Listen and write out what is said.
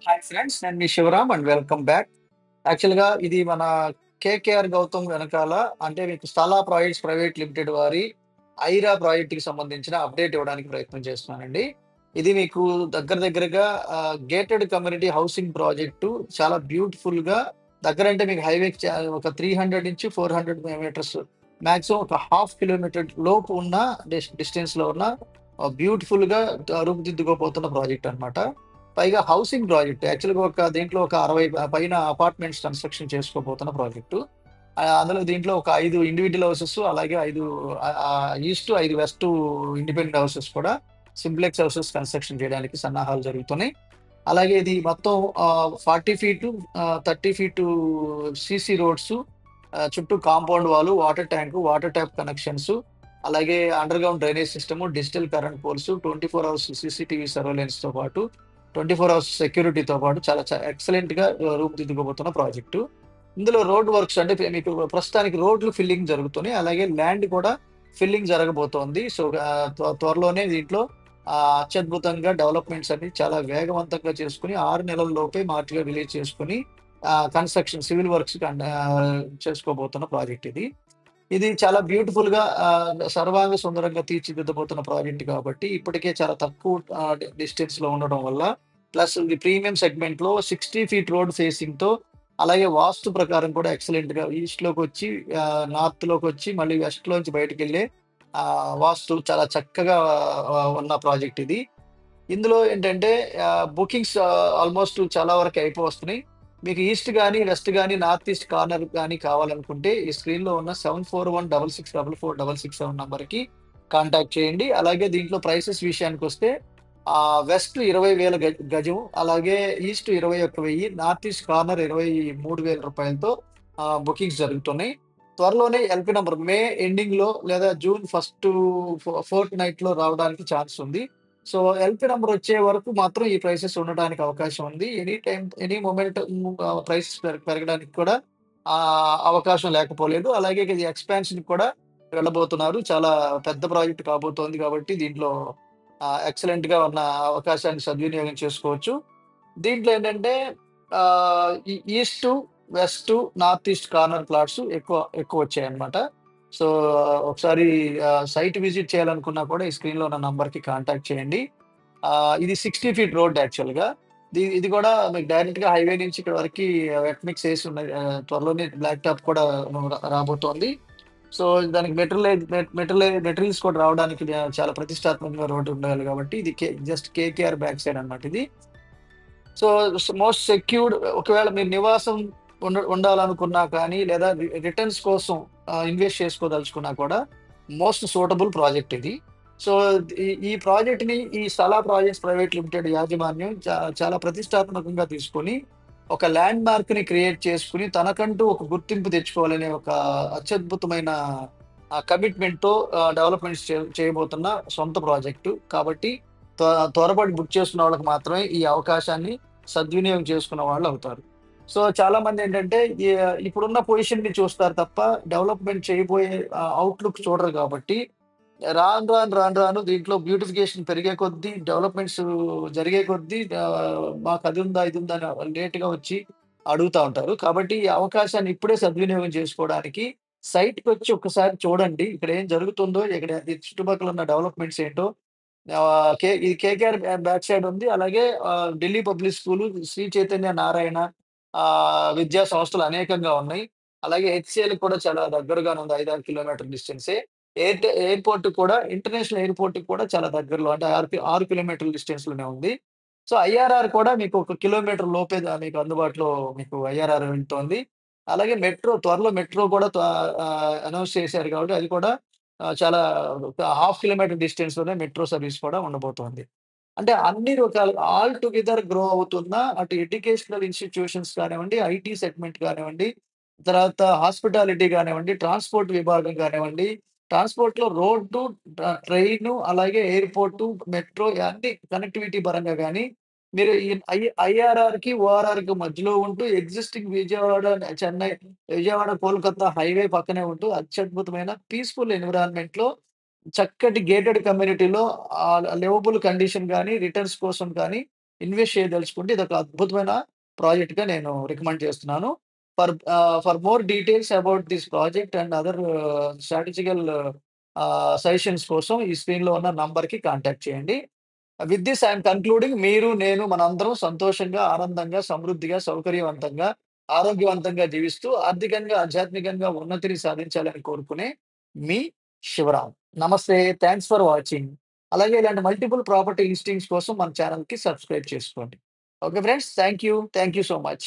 Hi friends. నేను మీ Shivaram and welcome back. యాక్చువల్‌గా ఇది మన కేకేఆర్ గౌతమ్ వెనకాల అంటే మీకు స్థలా ప్రాజెక్ట్స్ ప్రైవేట్ లిమిటెడ్ వారి ఐరా ప్రాజెక్ట్‌కి సంబంధించిన అప్డేట్ ఇవ్వడానికి ప్రయత్నం చేస్తున్నానండి. ఇది మీకు దగ్గరగా గేటెడ్ కమ్యూనిటీ హౌసింగ్ ప్రాజెక్టు చాలా బ్యూటిఫుల్‌గా దగ్గరంటే మీకు హైవేకి ఒక 300-400 మీటర్స్ మాక్సిమం ఒక హాఫ్ కిలోమీటర్ లోపు ఉన్న డిస్టెన్స్‌లో ఉన్న బ్యూటిఫుల్‌గా రూపుదిద్దుకోబోతున్న ప్రాజెక్ట్ అన్నమాట. పైగా హౌసింగ్ ప్రాజెక్ట్. యాక్చువల్‌గా దీంట్లో ఒక 60 పైన అపార్ట్మెంట్స్ కన్‌స్ట్రక్షన్ చేసుకోబోతున్న ప్రాజెక్టు. అందులో దీంట్లో ఒక 5 ఇండివిడ్యువల్ హౌసెస్ అలాగే 5 ఈస్ట్, 5 వెస్ట్ ఇండిపెండెంట్ హౌసెస్ కూడా సింప్లెక్స్ హౌసెస్ కన్‌స్ట్రక్షన్ చేయడానికి సన్నాహాలు జరుగుతున్నాయి. అలాగే ఇది మొత్తం 40 ఫీటు 30 ఫీటు సీసీ రోడ్సు, చుట్టూ compound wall, water tank, water tap connections, అలాగే underground drainage system, digital current poles, 24 hours CCTV సర్వేలెన్స్‌తో పాటు 24 అవర్స్ సెక్యూరిటీతో పాటు చాలా ఎక్సలెంట్‌గా రూపుదిద్దుకోబోతున్న ప్రాజెక్టు. ఇందులో రోడ్ వర్క్స్ అంటే మీకు ప్రస్తుతానికి రోడ్లు ఫిల్లింగ్ జరుగుతున్నాయి. అలాగే ల్యాండ్ కూడా ఫిల్లింగ్ జరగబోతోంది. సో, త్వరలోనే దీంట్లో అత్యద్భుతంగా డెవలప్‌మెంట్స్ అన్ని చాలా వేగవంతంగా చేసుకొని 6 నెలల లోపే మార్ట్‌గా రిలీజ్ చేసుకొని కన్‌స్ట్రక్షన్ సివిల్ వర్క్స్ చేసుకోబోతున్న ప్రాజెక్ట్ ఇది. ఇది చాలా బ్యూటిఫుల్‌గా సర్వాంగ సుందరంగా తీర్చిదిద్దబోతున్న ప్రాజెక్ట్ కాబట్టి, ఇప్పటికే చాలా తక్కువ డిస్టెన్స్‌లో ఉండడం వల్ల, ప్లస్ ఇది ప్రీమియం సెగ్మెంట్‌లో 60 ఫీట్ రోడ్ ఫేసింగ్‌తో అలాగే వాస్తు ప్రకారం కూడా ఎక్సలెంట్‌గా ఈస్ట్‌లోకొచ్చి నార్త్‌లోకొచ్చి మళ్ళీ వెస్ట్‌లోంచి బయటికెళ్ళే వాస్తు చాలా చక్కగా ఉన్న ప్రాజెక్ట్ ఇది. ఇందులో ఏంటంటే బుకింగ్స్ ఆల్‌మోస్ట్ చాలా వరకు అయిపోవస్తున్నాయి. మీకు ఈస్ట్ గాని, వెస్ట్ గాని, నార్త్ ఈస్ట్ కార్నర్ గాని కావాలనుకుంటే ఈ స్క్రీన్‌లో ఉన్న 7416644467 నంబర్‌కి కాంటాక్ట్ చేయండి. అలాగే దీంట్లో ప్రైసెస్ విషయానికొస్తే వెస్ట్ 20,000 గజం, అలాగే ఈస్ట్ 21,000, నార్త్ ఈస్ట్ కార్నర్ రూ. 23,000తో బుకింగ్స్ జరుగుతున్నాయి. త్వరలోనే ఎల్‌పీ నంబర్ మే ఎండింగ్‌లో లేదా జూన్ ఫస్ట్ ఫోర్త్ నైట్‌లో రావడానికి ఛాన్స్ ఉంది. సో, ఎల్‌పీ నంబర్ వచ్చే వరకు మాత్రం ఈ ప్రైసెస్ ఉండడానికి అవకాశం ఉంది. Any time, any moment prices పెరగడానికి కూడా అవకాశం లేకపోలేదు. అలాగే ఇది ఎక్స్‌పాన్షన్‌కి కూడా వెళ్ళబోతున్నారు. చాలా పెద్ద ప్రాజెక్ట్ కాబోతోంది కాబట్టి దీంట్లో ఎక్సలెంట్‌గా ఉన్న అవకాశాన్ని సద్వినియోగం చేసుకోవచ్చు. దీంట్లో ఏంటంటే east, west, north east corner plots ఎక్కువొచ్చాయన్నమాట. సో, ఒకసారి సైట్ విజిట్ చేయాలనుకున్నా కూడా ఈ స్క్రీన్‌లో ఉన్న నంబర్‌కి కాంటాక్ట్ చేయండి. ఇది 60 ఫీట్ రోడ్ యాక్చువల్‌గా. ఇది కూడా మీకు డైరెక్ట్‌గా హైవే నుంచి ఇక్కడ వరకి వెట్ మిక్స్ ఏసి ఉన్నది. త్వరలోనే బ్లాక్ టాప్ కూడా రాబోతోంది. సో, దానికి మెటీరియల్స్ కూడా రావడానికి చాలా ప్రతిష్టాత్మకంగా రోడ్ ఉండాలి కాబట్టి ఇది జస్ట్ కేకేఆర్ బ్యాక్ సైడ్ అన్నమాట ఇది. సో, మోస్ట్ సెక్యూర్డ్ ఒకవేళ మీరు నివాసం ఉండాలనుకున్నా కానీ, లేదా రిటర్న్స్ కోసం ఇన్వెస్ట్ చేసుకోదలుచుకున్నా కూడా మోస్ట్ సూటబుల్ ప్రాజెక్ట్ ఇది. సో, ఈ ప్రాజెక్ట్‌ని ఈ స్థలా ప్రాజెక్ట్స్ ప్రైవేట్ లిమిటెడ్ యాజమాన్యం చాలా ప్రతిష్టాత్మకంగా తీసుకొని, ఒక ల్యాండ్ మార్క్‌ని క్రియేట్ చేసుకొని, తనకంటూ ఒక గుర్తింపు తెచ్చుకోవాలనే ఒక అత్యద్భుతమైన కమిట్మెంట్‌తో డెవలప్‌మెంట్స్ చేయబోతున్న సొంత ప్రాజెక్టు. కాబట్టి త్వరపడి బుక్ చేసుకున్న వాళ్ళకి మాత్రమే ఈ అవకాశాన్ని సద్వినియోగం చేసుకున్న వాళ్ళవుతారు. సో, చాలామందేంటంటే ఇప్పుడున్న పొజిషన్‌ని చూస్తారు తప్ప డెవలప్‌మెంట్ చేయబోయే అవుట్‌లుక్ చూడరు కాబట్టి, రాను దీంట్లో బ్యూటిఫికేషన్ పెరిగే కొద్దీ, డెవలప్‌మెంట్స్ జరిగే కొద్దీ మాకదుందా, ఇదుందా అని లేట్‌గా వచ్చి అడుగుతా ఉంటారు. కాబట్టి ఈ అవకాశాన్ని ఇప్పుడే సద్వినియోగం చేసుకోవడానికి సైట్‌కొచ్చి ఒక్కసారి చూడండి. ఇక్కడ ఏం జరుగుతుందో, ఇక్కడ ఈ చుట్టుపక్కల ఉన్న డెవలప్‌మెంట్స్ ఏంటో, ఇది కేకేఆర్ బ్యాక్ సైడ్ ఉంది. అలాగే ఢిల్లీ పబ్లిక్ స్కూలు, శ్రీ చైతన్య నారాయణ విద్యా సంస్థలు అనేకంగా ఉన్నాయి. అలాగే హెచ్‌సీఎల్‌కి కూడా చాలా దగ్గరగానే ఉంది. 5, 6 కిలోమీటర్ డిస్టెన్సే. ఎయిర్‌పోర్ట్ కూడా ఇంటర్నేషనల్ ఎయిర్‌పోర్ట్‌కి కూడా చాలా దగ్గరలో అంటే 6 కిలోమీటర్ల డిస్టెన్స్‌లోనే ఉంది. సో, ఐఆర్ఆర్ కూడా మీకు ఒక కిలోమీటర్ లోపే మీకు అందుబాటులో మీకు ఐఆర్ఆర్ వెళ్తోంది. అలాగే త్వరలో మెట్రో కూడా అనౌన్స్ చేశారు కాబట్టి అది కూడా చాలా ఒక హాఫ్ కిలోమీటర్ డిస్టెన్స్‌లోనే మెట్రో సర్వీస్ కూడా ఉండబోతోంది. అంటే అన్ని రకాలుగా ఆల్ టుగెదర్ గ్రో అవుతున్న అటు ఎడ్యుకేషనల్ ఇన్‌స్టిట్యూషన్స్ కానివ్వండి, ఐటీ సెగ్మెంట్ కానివ్వండి, తర్వాత హాస్పిటాలిటీ కానివ్వండి, ట్రాన్స్‌పోర్ట్ విభాగం కానివ్వండి, ట్రాన్స్‌పోర్ట్‌లో రోడ్డు, ట్రైను, అలాగే ఎయిర్‌పోర్టు, మెట్రో అన్ని కనెక్టివిటీ పరంగా గాని, మీరు ఈ ఐఆర్ఆర్‌కి, ఓఆర్ఆర్‌కి మధ్యలో ఉంటూ ఎగ్జిస్టింగ్ విజయవాడ, కోల్‌కతా హైవే పక్కనే ఉంటూ అత్యద్భుతమైన పీస్‌ఫుల్ ఎన్విరాన్మెంట్‌లో చక్కటి గేటెడ్ కమ్యూనిటీలో లివబుల్ కండిషన్ గాని, రిటర్న్స్ కోసం కానీ ఇన్వెస్ట్ చేయదలుచుకుంటే ఇదొక అద్భుతమైన ప్రాజెక్ట్‌గా నేను రికమెండ్ చేస్తున్నాను. For more details about this project and other strategical suggestions కోసం ఈ స్క్రీన్‌లో ఉన్న నంబర్‌కి కాంటాక్ట్ చేయండి. With this I am concluding మీరు, నేను మనందరం సంతోషంగా, ఆనందంగా, సమృద్ధిగా, సౌకర్యవంతంగా, ఆరోగ్యవంతంగా జీవిస్తూ ఆర్థికంగా, ఆధ్యాత్మికంగా ఉన్నతిని సాధించాలని కోరుకునే మీ శివరాం. నమస్తే. Thanks for watching. అలాగే ఇలాంటి మల్టిపుల్ ప్రాపర్టీ లిస్టింగ్స్ కోసం మన ఛానెల్‌కి సబ్స్క్రైబ్ చేసుకోండి. Okay friends. Thank you. Thank you so much.